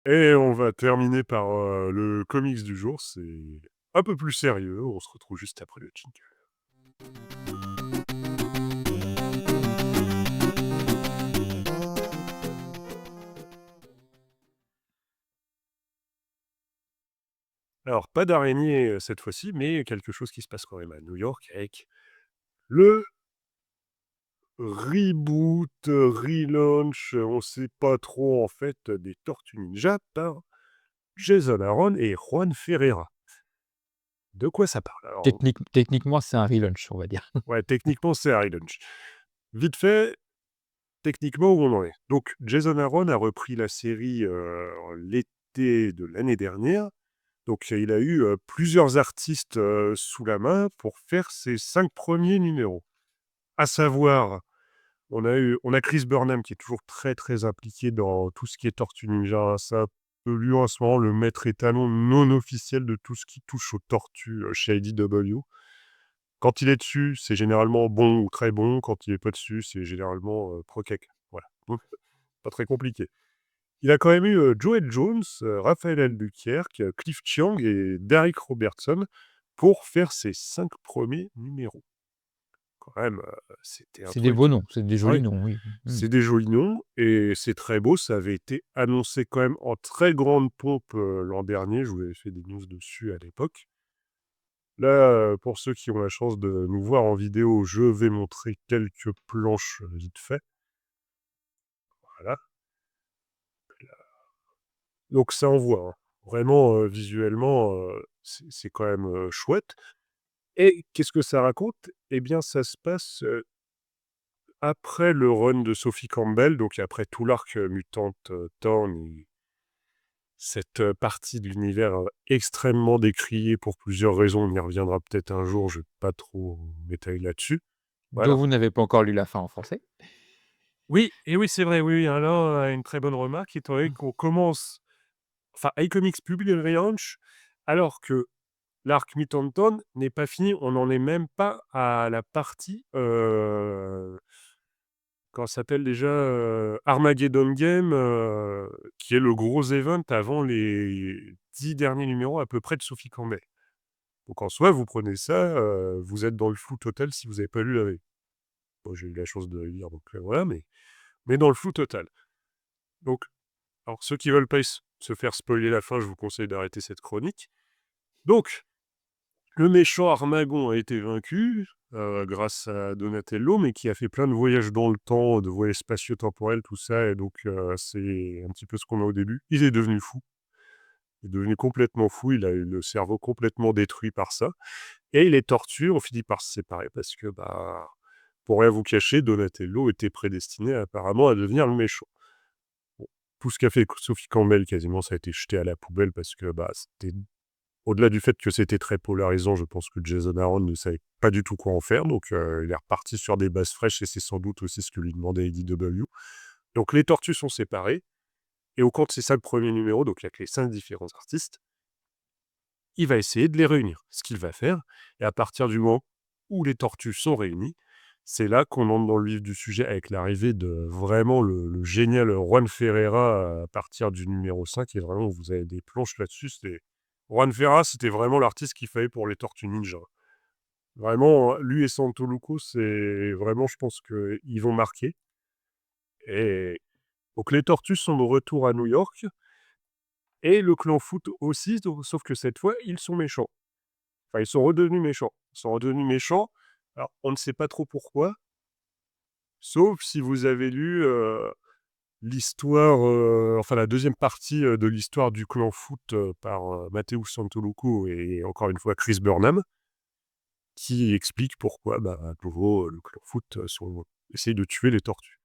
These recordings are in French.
Et on va terminer par, le comics du jour. C'est un peu plus sérieux. On se retrouve juste après le jingle. Alors, pas d'araignée, cette fois-ci, mais quelque chose qui se passe quand même à New York avec le reboot, relaunch, on sait pas trop en fait, des Tortues Ninja par Jason Aaron et Juan Ferreira. De quoi ça parle? Alors, Techniquement, c'est un relaunch, on va dire. ouais, techniquement, c'est un relaunch. Vite fait, techniquement, où on en est? Donc, Jason Aaron a repris la série, l'été de l'année dernière. Donc, il a eu, plusieurs artistes, sous la main pour faire ses 5 premiers numéros. À savoir, on a Chris Burnham qui est toujours très, très impliqué dans tout ce qui est Tortues Ninja. C'est un peu lui, en ce moment, le maître étalon non officiel de tout ce qui touche aux tortues, chez IDW. Quand il est dessus, c'est généralement bon ou très bon. Quand il est pas dessus, c'est généralement, pro caca. Voilà, donc pas très compliqué. Il a quand même eu, Joel Jones, Raphaël Albuquerque, Cliff Chiang et Derek Robertson pour faire ses 5 premiers numéros. Quand même, c'était un C'est des beaux truc, noms, c'est des ah jolis oui, noms, oui. Mmh. c'est des jolis noms et c'est très beau. Ça avait été annoncé quand même en très grande pompe, l'an dernier. Je vous avais fait des news dessus à l'époque. Là, pour ceux qui ont la chance de nous voir en vidéo, je vais montrer quelques planches, vite fait. Voilà. Donc ça envoie, hein. Vraiment, visuellement, c'est quand même, chouette. Et qu'est-ce que ça raconte? Eh bien, ça se passe, après le run de Sophie Campbell, donc après tout l'arc, Mutant, Torn et cette, partie de l'univers, extrêmement décriée pour plusieurs raisons. On y reviendra peut-être un jour, je vais pas trop m'étaler là-dessus. Dont Voilà. vous n'avez pas encore lu la fin en français. Oui et oui, c'est vrai, oui, oui, alors, une très bonne remarque étant donné Mmh. qu'on commence enfin, iComics publie le relaunch alors que l'arc Mutanton n'est pas fini. On n'en est même pas à la partie, comment ça s'appelle déjà? Armageddon Game, qui est le gros event avant les 10 derniers numéros à peu près de Sophie Campbell. Donc en soi, vous prenez ça, vous êtes dans le flou total si vous n'avez pas lu la V. Moi, j'ai eu la chance de le lire, donc voilà, mais dans le flou total. Donc, alors ceux qui veulent pas se faire spoiler la fin, je vous conseille d'arrêter cette chronique. Donc, le méchant Armagon a été vaincu, grâce à Donatello, mais qui a fait plein de voyages dans le temps, de voyages spatio-temporels, tout ça et donc c'est un petit peu ce qu'on a au début. Il est devenu fou. Il est devenu complètement fou, il a eu le cerveau complètement détruit par ça et les tortues ont fini par se séparer parce que, bah, pour rien vous cacher, Donatello était prédestiné apparemment à devenir le méchant. Bon, tout ce qu'a fait Sophie Campbell, quasiment, ça a été jeté à la poubelle parce que, bah, c'était au-delà du fait que c'était très polarisant, je pense que Jason Aaron ne savait pas du tout quoi en faire, donc il est reparti sur des bases fraîches et c'est sans doute aussi ce que lui demandait IDW. Donc les tortues sont séparées et au cours de ces 5 premiers numéros, donc il y a que les 5 différents artistes, il va essayer de les réunir. Ce qu'il va faire et à partir du moment où les tortues sont réunies, c'est là qu'on entre dans le vif du sujet avec l'arrivée de vraiment le génial Juan Ferreira à partir du numéro 5 et vraiment vous avez des planches là-dessus, c'est Juan Ferreira, c'était vraiment l'artiste qu'il fallait pour les Tortues Ninja. Vraiment, lui et Santoluco, c'est vraiment je pense qu'ils vont marquer et donc les Tortues sont de retour à New York et le clan Foot aussi, sauf que cette fois, ils sont méchants. Enfin, ils sont redevenus méchants. Ils sont redevenus méchants. Alors, on ne sait pas trop pourquoi, sauf si vous avez lu, l'histoire, enfin la deuxième partie, de l'histoire du clan Foot, par, Matteo Santoluco et encore une fois Chris Burnham, qui explique pourquoi, bah, à nouveau, le clan Foot, essaye de tuer les tortues.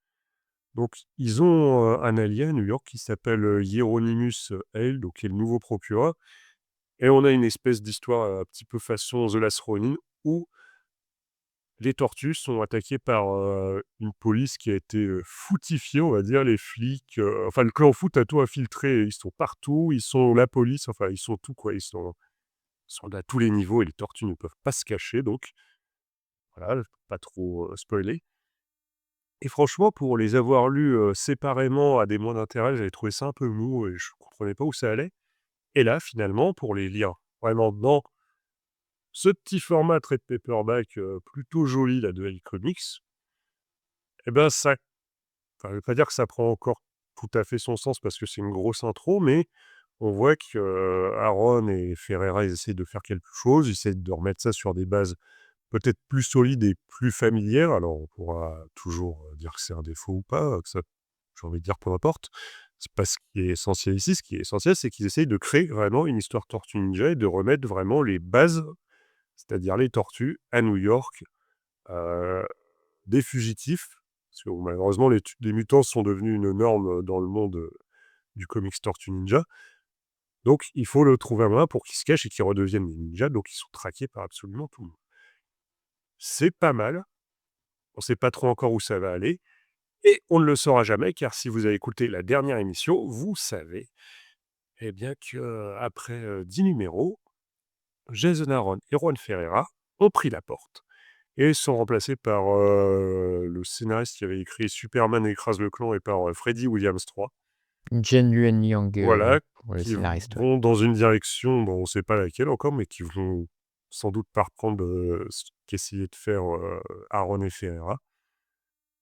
Donc ils ont, un allié à New York qui s'appelle, Hieronymus Hale, donc qui est le nouveau procureur et on a une espèce d'histoire, un petit peu façon The Last Ronin où les tortues sont attaquées par, une police qui a été, footifiée, on va dire. Les flics, enfin le clan foot a tout infiltré. Ils sont partout, ils sont la police, enfin ils sont tout quoi. Ils sont à tous les niveaux et les tortues ne peuvent pas se cacher donc voilà, je peux pas trop, spoiler. et franchement, pour les avoir lus, séparément à des mois d'intervalle, j'avais trouvé ça un peu mou et je comprenais pas où ça allait et là, finalement, pour les lire vraiment dans ce petit format trade paperback, plutôt joli là de Hell Comics et ben, ça enfin, je veux pas dire que ça prend encore tout à fait son sens parce que c'est une grosse intro, mais on voit que, Aaron et Ferreira, ils essaient de faire quelque chose, ils essaient de remettre ça sur des bases peut-être plus solides et plus familières. Alors on pourra toujours, dire que c'est un défaut ou pas, que ça j'ai envie de dire peu importe. C'est pas ce qui est essentiel ici. Ce qui est essentiel, c'est qu'ils essayent de créer vraiment une histoire Tortue Ninja et de remettre vraiment les bases, c'est-à-dire les tortues à New York, heu, des fugitifs, parce que bon, malheureusement les mutants sont devenus une norme, dans le monde, du comics Tortue Ninja. Donc il faut le trouver un moyen pour qu'ils se cachent et qu'ils redeviennent des ninjas, donc ils sont traqués par absolument tout le monde. C'est pas mal, on sait pas trop encore où ça va aller et on ne le saura jamais car si vous avez écouté la dernière émission, vous savez, eh bien qu'après, 10 numéros, Jason Aaron et Juan Ferreira ont pris la porte et sont remplacés par, le scénariste qui avait écrit Superman écrase le clan et par, Freddie Williams III. Jen Luen Yang, Voilà, pour le qui scénariste, ouais. vont dans une direction, bon, on ne sait pas laquelle encore, mais qui vont sans doute pas reprendre, ce qu'essayaient de faire, Aaron et Ferreira.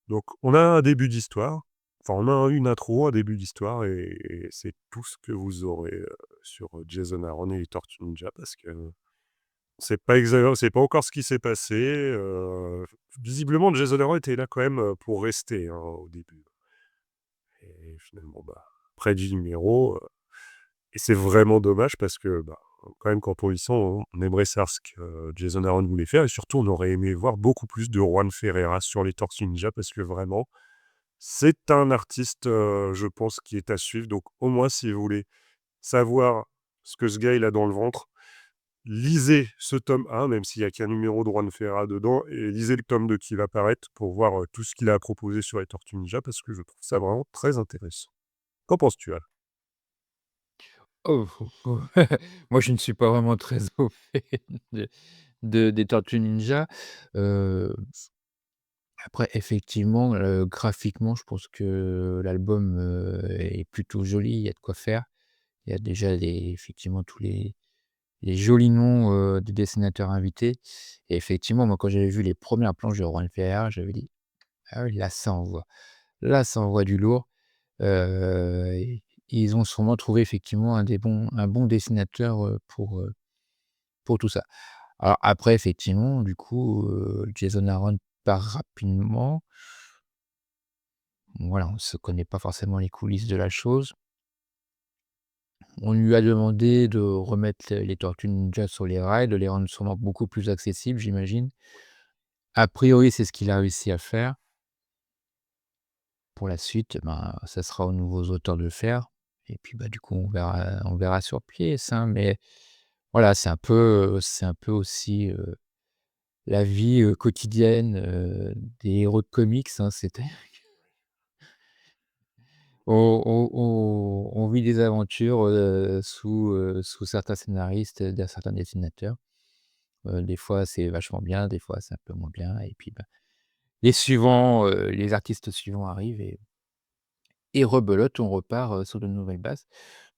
Donc on a un début d'histoire, enfin on a une intro, un début d'histoire et c'est tout ce que vous aurez, sur, Jason Aaron et les Tortues Ninja parce que c'est pas encore ce qui s'est passé, visiblement Jason Aaron était là quand même, pour rester, hein, au début et finalement, bah, après 10 numéros, et c'est vraiment dommage parce que, bah, quand même, quand on y sent, on aimerait savoir ce que Jason Aaron voulait faire et surtout, on aurait aimé voir beaucoup plus de Juan Ferreira sur les Tortues Ninja parce que vraiment, c'est un artiste, je pense, qui est à suivre. Donc au moins, si vous voulez savoir ce que ce gars, il a dans le ventre, lisez ce tome 1, même s'il y a qu'un numéro de Juan Ferreira dedans et lisez le tome 2 qui va paraître pour voir, tout ce qu'il a à proposer sur les Tortues Ninja parce que je trouve ça vraiment très intéressant. Qu'en penses-tu, Al? Oh, moi, je ne suis pas vraiment très au fait de des Tortues Ninja. Heu, Après effectivement, graphiquement, je pense que l'album, est plutôt joli, il y a de quoi faire. Il y a déjà effectivement tous les jolis noms, des dessinateurs invités et effectivement, moi, quand j'avais vu les premières planches de Juan Ferreira, j'avais dit: «Ah oui, là, ça envoie du lourd». Et ils ont sûrement trouvé effectivement un bon dessinateur, pour tout ça. Alors après effectivement, du coup, Jason Aaron part rapidement. Voilà, on se connaît pas forcément les coulisses de la chose. On lui a demandé de remettre les Tortues Ninja sur les rails, de les rendre sûrement beaucoup plus accessibles, j'imagine. A priori, c'est ce qu'il a réussi à faire. Pour la suite, ben, ça sera aux nouveaux auteurs de le faire et puis, bah, du coup, on verra sur pièce, hein, mais voilà, c'est un peu aussi, la vie, quotidienne, des héros de comics, hein. On vit des aventures, sous certains scénaristes, certains dessinateurs. Des fois, c'est vachement bien, des fois, c'est un peu moins bien et puis, bah, les artistes suivants arrivent et rebelote, on repart, sur de nouvelles bases.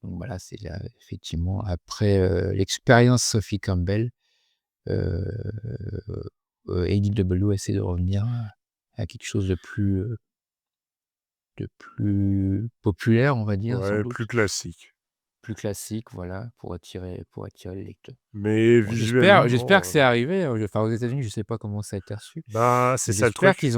Donc voilà, c'est là effectivement après, l'expérience Sophie Campbell, heu IDW essaie de revenir à quelque chose de plus populaire, on va dire, sans Ouais, plus doute. classique. Plus classique, voilà, pour attirer les lecteurs. Mais Bon, j'espère que visuellement, c'est arrivé, enfin aux États-Unis, je sais pas comment ça a été reçu, bah, c'est mais ça le truc. Ça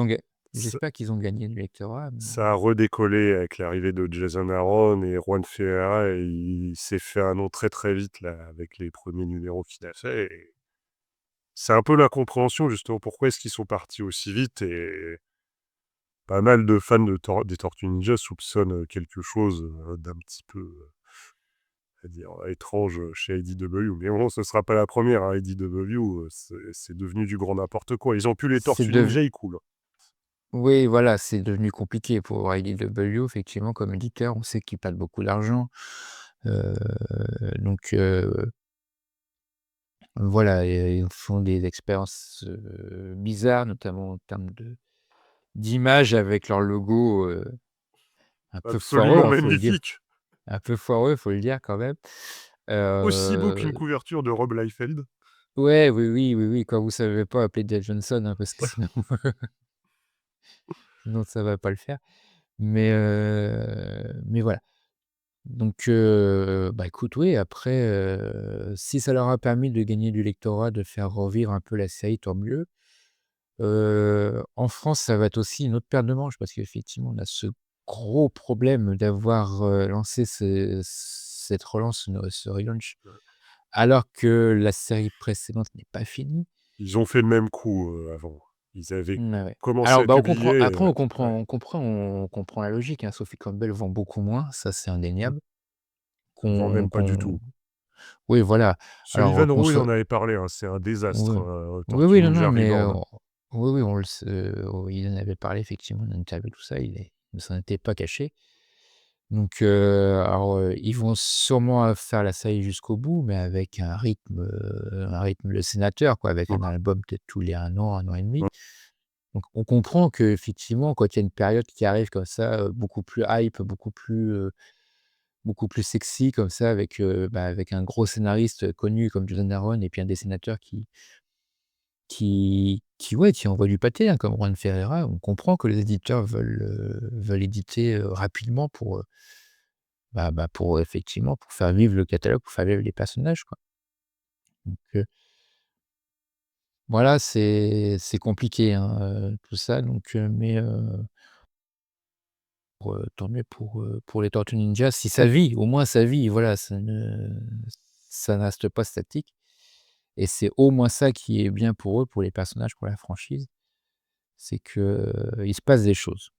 j'espère qu'ils ont gagné du lectorat, ça a redécollé avec l'arrivée de Jason Aaron et Juan Ferreira et il s'est fait un nom très, très vite là, avec les premiers numéros qu'il a fait et c'est un peu l'incompréhension justement, pourquoi est-ce qu'ils sont partis aussi vite et pas mal de fans des Tortues Ninja soupçonnent, quelque chose, d'un petit peu, on va dire étrange, chez IDW. Mais bon, ce sera pas la première, hein, IDW, c'est devenu du grand n'importe quoi. Ils ont plus les c'est Tortues dev Ninja, ils coulent. oui, voilà, c'est devenu compliqué pour IDW, effectivement, comme éditeur. On sait qu'ils perdent beaucoup d'argent, heu, donc voilà, et ils font des expériences, bizarres, notamment en termes d'images avec leur logo, un peu foireux, Absolument hein, faut le dire. magnifique! Un peu foireux, faut le dire quand même. Aussi beau Heu, qu'une couverture de Rob Liefeld. ouais, oui, oui, oui, oui, quand vous savez pas, appelez Dave Johnson, hein, parce que sinon sinon ça va pas le faire. Mais voilà. Donc bah, écoute, oui, après, si ça leur a permis de gagner du lectorat, de faire revivre un peu la série, tant mieux. En France, ça va être aussi une autre paire de manches parce qu'effectivement, on a ce gros problème d'avoir, lancé cette relance, ce relaunch, alors que la série précédente n'est pas finie. Ils ont fait le même coup, avant. Ils avaient Ouais, ouais. commencé Alors, à bah, on comprend publier, après ouais. on comprend la logique, hein. Sophie Campbell vend beaucoup moins, ça c'est Mmh. indéniable. Elle vend même pas du Qu'on tout. Oui, voilà. Alors, Sullivan qu'on Rowe, il soit en avait parlé, hein, c'est un désastre, oui. Oui, Tortue oui, non, non, Ninja mais Reborn. oui, oui, on le sait, il en avait parlé effectivement dans une interview, tout ça, il ne s'en était pas caché. Donc, alors, ils vont sûrement, faire la série jusqu'au bout, mais avec un rythme de sénateur, quoi, avec Mmh, un album peut-être tous les 1 an et demi. mmh. Donc on comprend qu'effectivement, quand il y a une période qui arrive comme ça, beaucoup plus hype, beaucoup plus sexy comme ça avec, bah, avec un gros scénariste, connu comme Jason Aaron et puis un dessinateur qui ouais, qui envoie du pâté, hein, comme Juan Ferreira. On comprend que les éditeurs veulent éditer, rapidement pour effectivement, pour faire vivre le catalogue, pour faire vivre les personnages, quoi. Donc, voilà, c'est compliqué, hein, tout ça donc, tant mieux pour les Tortues Ninja. Si ça vit, au moins ça vit, voilà, ça ne reste pas statique et c'est au moins ça qui est bien pour eux, pour les personnages, pour la franchise, c'est que, il se passe des choses.